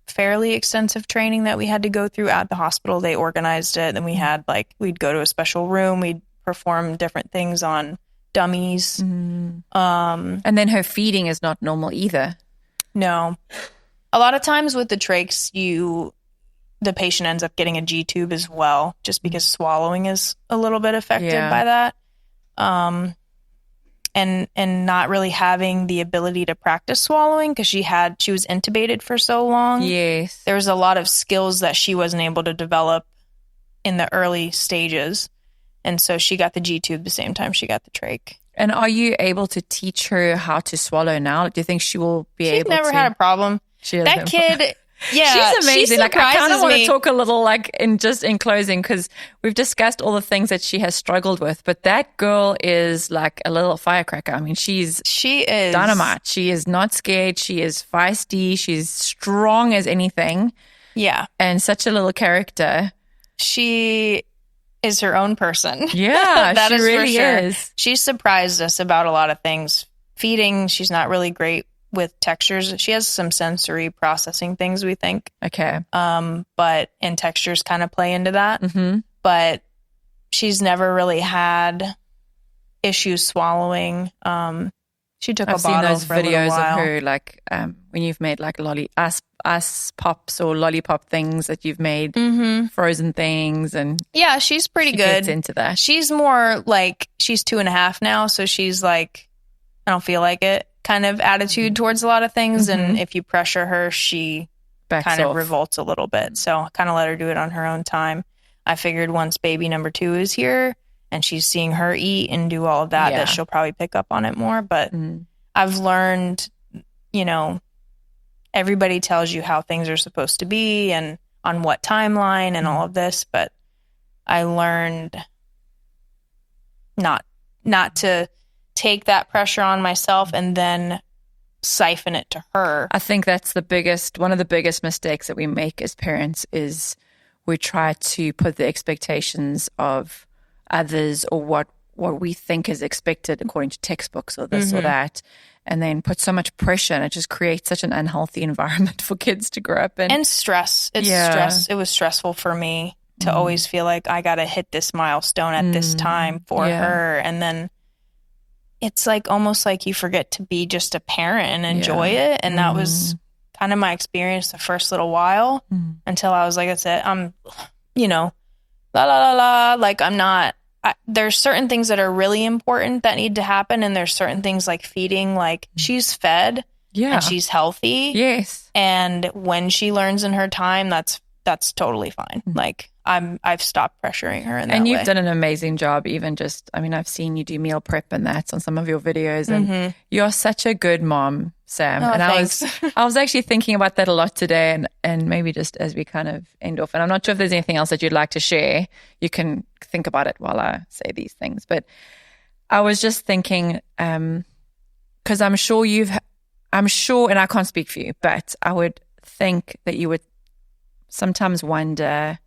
fairly extensive training that we had to go through at the hospital. They organized it. And we had we'd go to a special room. We'd perform different things on dummies. And then her feeding is not normal either. No. A lot of times with the trachs, the patient ends up getting a G tube as well, just because swallowing is a little bit affected by that. And not really having the ability to practice swallowing because she was intubated for so long. Yes. There was a lot of skills that she wasn't able to develop in the early stages. And so she got the G tube the same time she got the trach. And are you able to teach her how to swallow now? Do you think she will be able to? She's never had a problem. That kid... Yeah, she's amazing. She I kind of want to me. talk a little in closing, because we've discussed all the things that she has struggled with, but that girl is like a little firecracker. I mean, she is dynamite. She is not scared. She is feisty. She's strong as anything. Yeah. And such a little character. She is her own person. Yeah, that she is really for sure. is. She's surprised us about a lot of things. Feeding, she's not really great with textures. She has some sensory processing things, we think. Okay. But and textures kind of play into that. Mm-hmm. But she's never really had issues swallowing. She took I've a bottle seen those for a little videos while. of her, when you've made like ice pops or lollipop things that you've made, frozen things, and yeah, she's pretty she good. Gets into that. She's more like she's 2.5 now, so she's like, I don't feel like it kind of attitude towards a lot of things. And if you pressure her, she kind of revolts a little bit. So I kind of let her do it on her own time. I figured once baby number 2 is here and she's seeing her eat and do all of that, that she'll probably pick up on it more. But I've learned, everybody tells you how things are supposed to be and on what timeline and all of this. But I learned not to take that pressure on myself and then siphon it to her. I think that's one of the biggest mistakes that we make as parents is we try to put the expectations of others or what we think is expected according to textbooks or this or that, and then put so much pressure, and it just creates such an unhealthy environment for kids to grow up in. And stress. Stress. It was stressful for me to always feel like I got to hit this milestone at this time for her. And then it's like almost like you forget to be just a parent and enjoy it. And that was kind of my experience the first little while until I was like, I said, I'm, la la la la. Like I'm not, there's certain things that are really important that need to happen. And there's certain things like feeding, like she's fed and she's healthy. Yes. And when she learns in her time, that's totally fine. Like I've stopped pressuring her in that way. And you've done an amazing job, even I've seen you do meal prep and that on some of your videos, and you're such a good mom, Sam. Oh, and thanks. I was actually thinking about that a lot today, and maybe just as we kind of end off, and I'm not sure if there's anything else that you'd like to share. You can think about it while I say these things, but I was just thinking, because I'm sure, and I can't speak for you, but I would think that you would sometimes wonder,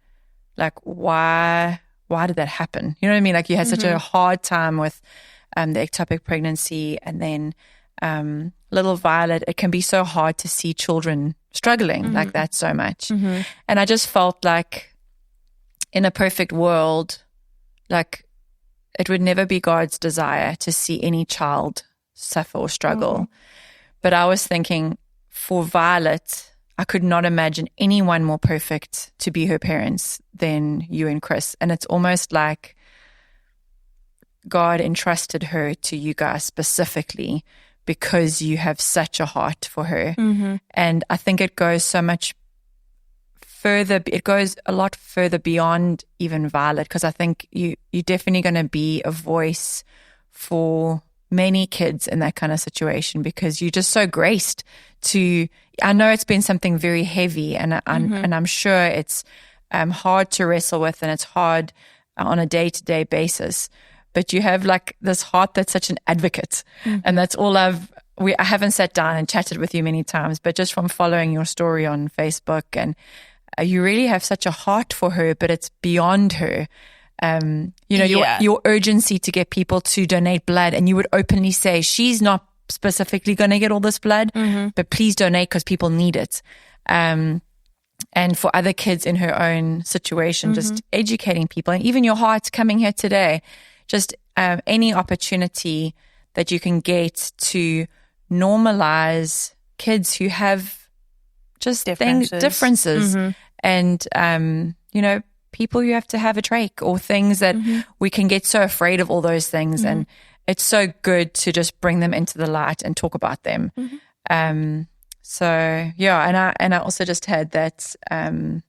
like, why did that happen? You know what I mean? Like you had such a hard time with the ectopic pregnancy, and then little Violet, it can be so hard to see children struggling like that so much. And I just felt like in a perfect world, like it would never be God's desire to see any child suffer or struggle. But I was thinking, for Violet, I could not imagine anyone more perfect to be her parents than you and Chris. And it's almost like God entrusted her to you guys specifically because you have such a heart for her. And I think it goes so much further. It goes a lot further beyond even Violet, because I think you're definitely going to be a voice for many kids in that kind of situation, because you're just so graced to, I know it's been something very heavy, and I'm sure it's hard to wrestle with, and it's hard on a day-to-day basis, but you have like this heart that's such an advocate. And that's all I haven't sat down and chatted with you many times, but just from following your story on Facebook, and you really have such a heart for her, but it's beyond her. Your urgency to get people to donate blood, and you would openly say, she's not specifically going to get all this blood, but please donate because people need it. And for other kids in her own situation, just educating people, and even your heart coming here today, just any opportunity that you can get to normalize kids who have just differences and, people who have to have a trach or things that we can get so afraid of all those things. And it's so good to just bring them into the light and talk about them. So yeah, and I also just had that the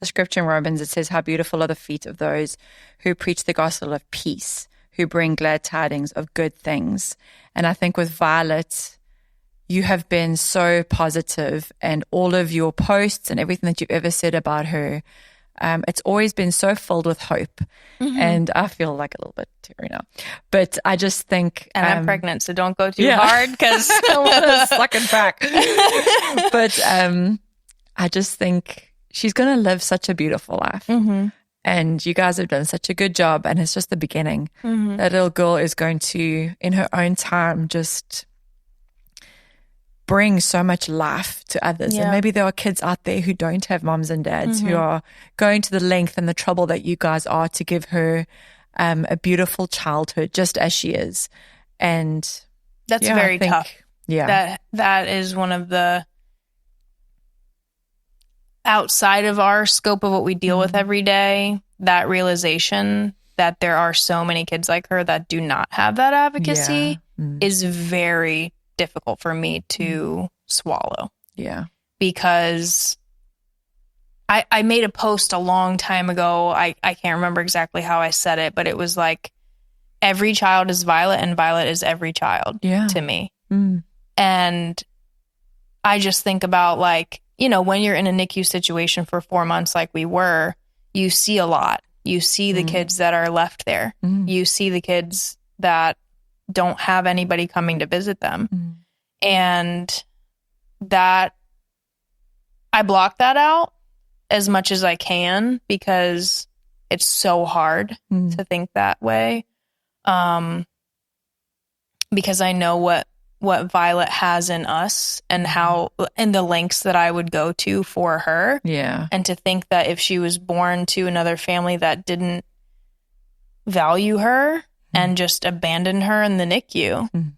scripture in Romans, it says, how beautiful are the feet of those who preach the gospel of peace, who bring glad tidings of good things. And I think with Violet, you have been so positive, and all of your posts and everything that you've ever said about her, it's always been so filled with hope. And I feel like a little bit teary now, but I just think, and I'm pregnant, so don't go too hard because I want to suck it back. But I just think she's going to live such a beautiful life. And you guys have done such a good job, and it's just the beginning. That little girl is going to, in her own time, just bring so much life to others. And maybe there are kids out there who don't have moms and dads who are going to the length and the trouble that you guys are to give her a beautiful childhood just as she is. And that's very tough. Yeah. That is one of the, outside of our scope of what we deal with every day, that realization that there are so many kids like her that do not have that advocacy is very difficult for me to swallow. Yeah. Because I made a post a long time ago. I can't remember exactly how I said it, but it was like, every child is Violet and Violet is every child to me. And I just think about, like, when you're in a NICU situation for 4 months like we were, you see a lot. You see the kids that are left there. You see the kids that don't have anybody coming to visit them. And that, I block that out as much as I can because it's so hard to think that way. Because I know what Violet has in us and the lengths that I would go to for her. Yeah. And to think that if she was born to another family that didn't value her and just abandoned her in the NICU,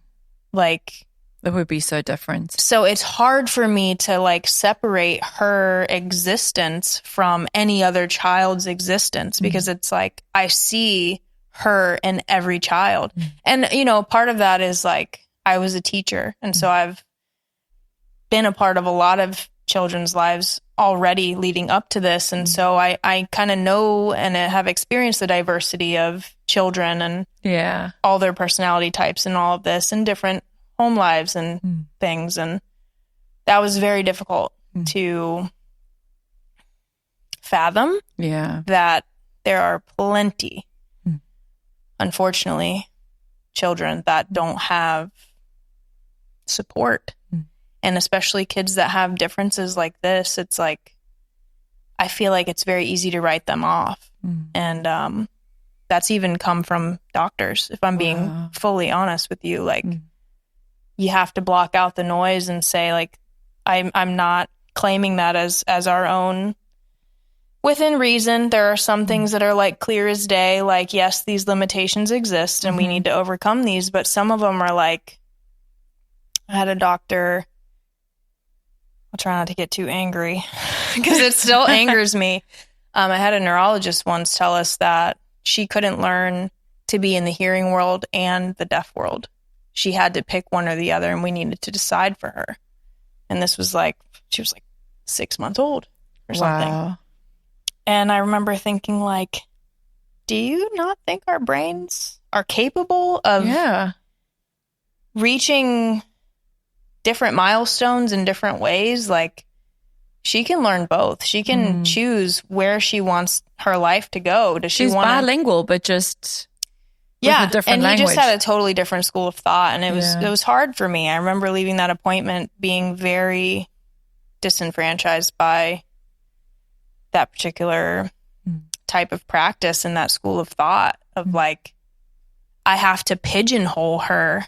like, that would be so different. So it's hard for me to, like, separate her existence from any other child's existence because it's like, I see her in every child. And, part of that is, like, I was a teacher. And so I've been a part of a lot of children's lives already leading up to this. And so I kind of know and have experienced the diversity of children and all their personality types and all of this and different home lives and things. And that was very difficult to fathom that there are plenty, unfortunately, children that don't have support. And especially kids that have differences like this, it's like, I feel like it's very easy to write them off. And that's even come from doctors, if I'm being fully honest with you. Like, you have to block out the noise and say, like, I'm not claiming that as our own. Within reason, there are some things that are, like, clear as day. Like, yes, these limitations exist and we need to overcome these. But some of them are like, I had a doctor, I'll try not to get too angry because it still angers me. I had a neurologist once tell us that she couldn't learn to be in the hearing world and the deaf world. She had to pick one or the other, and we needed to decide for her. And this was like, she was like 6 months old or something. Wow. And I remember thinking, like, do you not think our brains are capable of reaching different milestones in different ways? Like, she can learn both. She can choose where she wants her life to go. Does she want bilingual, but just with a different language. He just had a totally different school of thought, and it was hard for me. I remember leaving that appointment being very disenfranchised by that particular type of practice and that school of thought of like, I have to pigeonhole her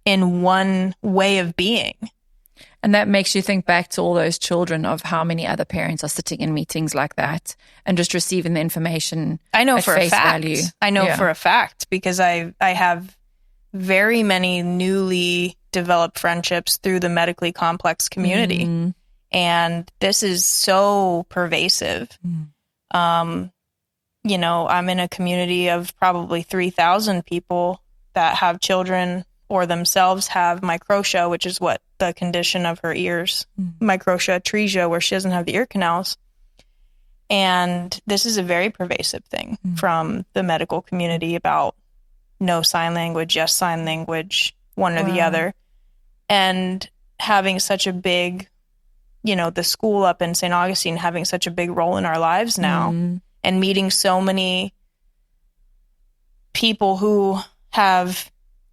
in one way of being. And that makes you think back to all those children of how many other parents are sitting in meetings like that and just receiving the information. I know at for face a fact. value. I know for a fact because I have very many newly developed friendships through the medically complex community. And this is so pervasive. You know, I'm in a community of probably 3,000 people that have children or themselves have microtia, which is what the condition of her ears, microtia atresia, where she doesn't have the ear canals. And this is a very pervasive thing from the medical community about no sign language, yes sign language, one or the other. And having such a big, you know, the school up in St. Augustine having such a big role in our lives now and meeting so many people who have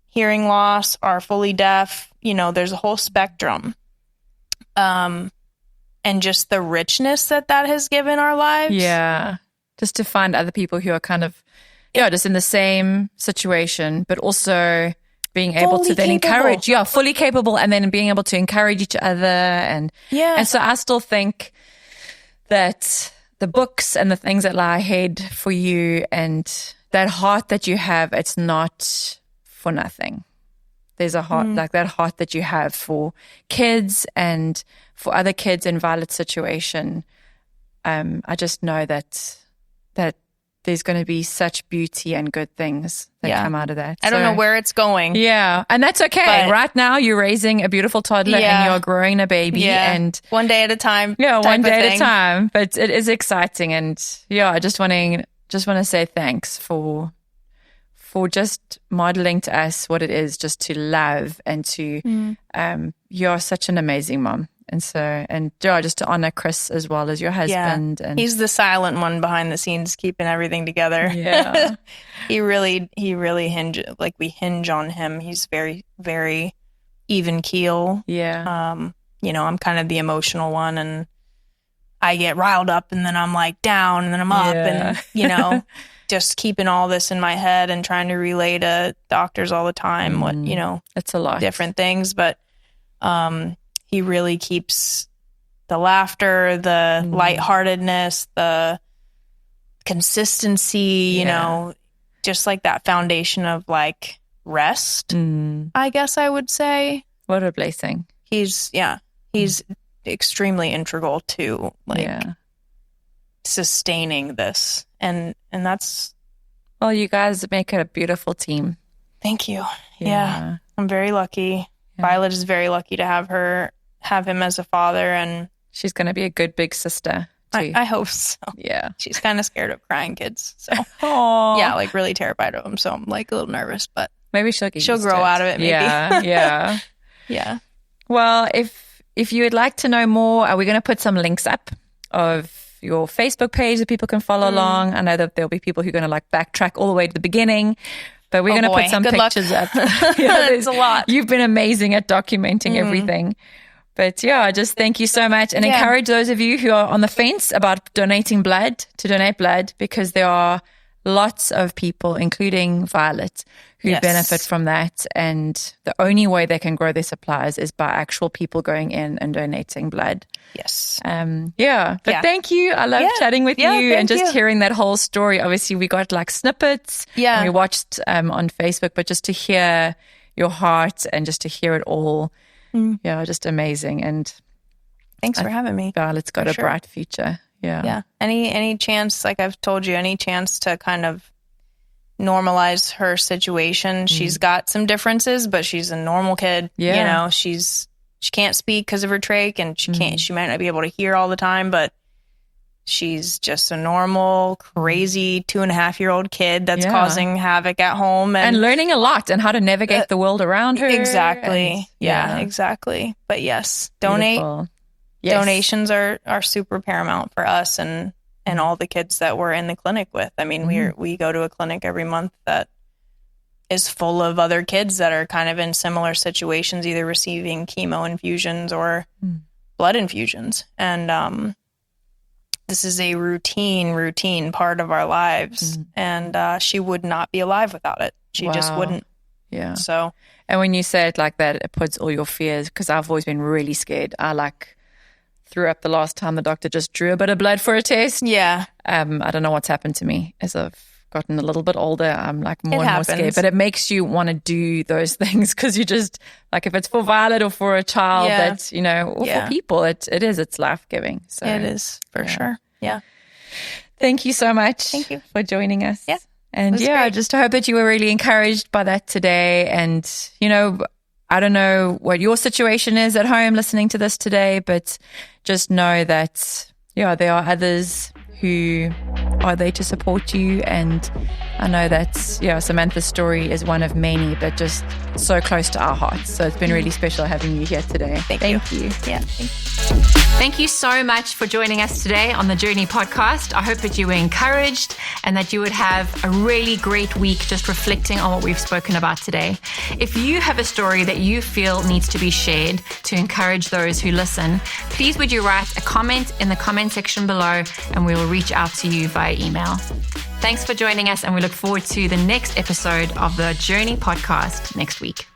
hearing loss, are fully deaf, you know, there's a whole spectrum. And just the richness that has given our lives. Yeah. Just to find other people who are kind of, just in the same situation, but also being able to then encourage, fully capable, and then being able to encourage each other. And so I still think that the books and the things that lie ahead for you and that heart that you have, it's not for nothing. There's a heart, like that heart that you have for kids and for other kids in Violet's situation. I just know that there's going to be such beauty and good things that come out of that. I don't know where it's going. Yeah. And that's okay. Right now you're raising a beautiful toddler and you're growing a baby and one day at a time. Yeah, one day at a time. But it is exciting. And I just want to say thanks for just modeling to us what it is just to love and to, you're such an amazing mom. And so, just to honor Chris as well as your husband. Yeah. And he's the silent one behind the scenes, keeping everything together. Yeah. he really we hinge on him. He's very, very even keel. Yeah. You know, I'm kind of the emotional one and I get riled up and then I'm like down and then I'm up and, you know, just keeping all this in my head and trying to relay to doctors all the time what, you know, it's a lot. Different things. But, he really keeps the laughter, the lightheartedness, the consistency, you know, just like that foundation of like rest, I guess I would say. What a blessing. He's extremely integral to like sustaining this. And that's. Well, you guys make it a beautiful team. Thank you. Yeah. I'm very lucky. Yeah. Violet is very lucky to have him as a father, and she's going to be a good big sister too. I hope so. Yeah. She's kind of scared of crying kids. So yeah, like really terrified of them. So I'm like a little nervous, but maybe she'll grow out of it. Maybe. Yeah. Yeah. Well, if you would like to know more, are we going to put some links up of your Facebook page that people can follow along? I know that there'll be people who are going to like backtrack all the way to the beginning. But we're going to put some pictures up. It's a lot. You've been amazing at documenting everything. But just thank you so much. And encourage those of you who are on the fence about donating blood to donate blood, because there are lots of people, including Violet, who benefit from that. And the only way they can grow their supplies is by actual people going in and donating blood. Yes. But thank you. I love chatting with you and just hearing that whole story. Obviously, we got like snippets. Yeah. And we watched on Facebook, but just to hear your heart and just to hear it all. Just amazing. And thanks for having me. Violet's got a bright future. Yeah. Any chance, like I've told you, any chance to kind of normalize her situation. She's got some differences, but she's a normal kid. Yeah. You know, she can't speak because of her trach, and she might not be able to hear all the time, but she's just a normal, crazy 2.5-year-old kid that's causing havoc at home and learning a lot and how to navigate the world around her. Exactly. Exactly. But yes, donate. Beautiful. Donations are super paramount for us and all the kids that we're in the clinic with. I mean, we go to a clinic every month that is full of other kids that are kind of in similar situations, either receiving chemo infusions or blood infusions. And this is a routine part of our lives. And she would not be alive without it. She just wouldn't. Yeah. So. And when you say it like that, it puts all your fears, because I've always been really scared. I threw up the last time the doctor just drew a bit of blood for a test. Yeah. I don't know what's happened to me as I've gotten a little bit older. I'm more and more scared, but it makes you want to do those things, because you just if it's for Violet or for a child that, or for people, it's life-giving. So it is for sure. Yeah. Thank you so much. Thank you for joining us. Yeah. And I just hope that you were really encouraged by that today. And, I don't know what your situation is at home listening to this today, but just know that, there are others who are there to support you. And I know that, Samantha's story is one of many, but just so close to our hearts. So it's been really special having you here today. Thank you. Yeah. Thank you. Thank you so much for joining us today on the Journey podcast. I hope that you were encouraged and that you would have a really great week just reflecting on what we've spoken about today. If you have a story that you feel needs to be shared to encourage those who listen, please would you write a comment in the comment section below, and we will reach out to you via email. Thanks for joining us, and we look forward to the next episode of the Journey podcast next week.